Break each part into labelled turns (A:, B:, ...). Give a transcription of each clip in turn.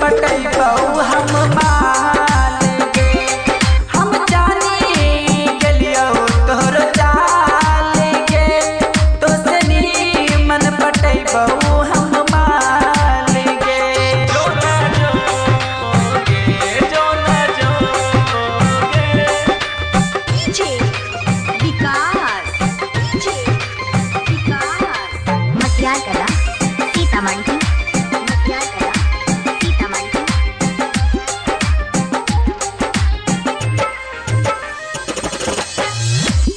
A: पटैबौ हम मान गे। हम जानी गेलियौ तोहर चाल गे, तो से नीमन पटैबौ हम मान गे।
B: डीजे विकास, डीजे विकास, मटियार कला सीतामढ़ी, मटियार कला सीतामढ़ी।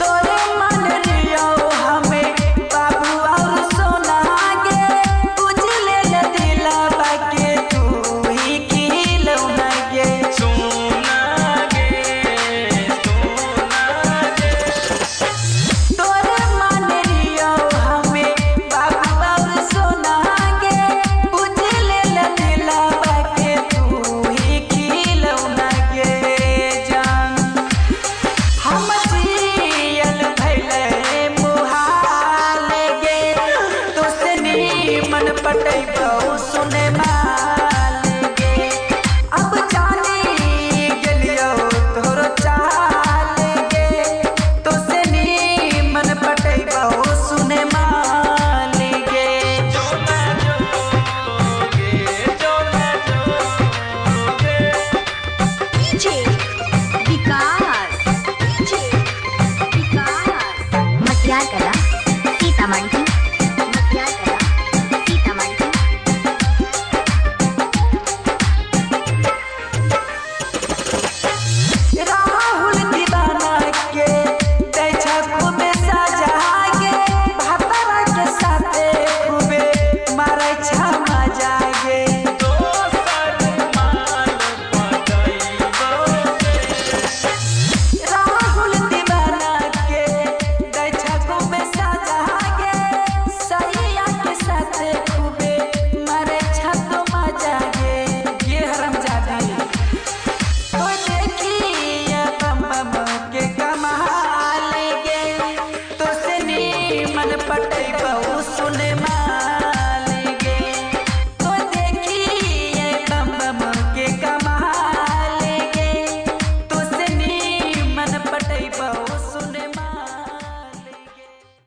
A: तोरे मन लियो हमें बाबू और सोना गे, बुझले ले दिलवा के तू ही खिलौना गे। तोरे मन लियो हमें बाबू और सोना गे, बुझले ले दिलवा के तू ही खिलौना गे। जान हम जियल भैले मुहाल गे, तो से नीमन पटैबौ सुने मा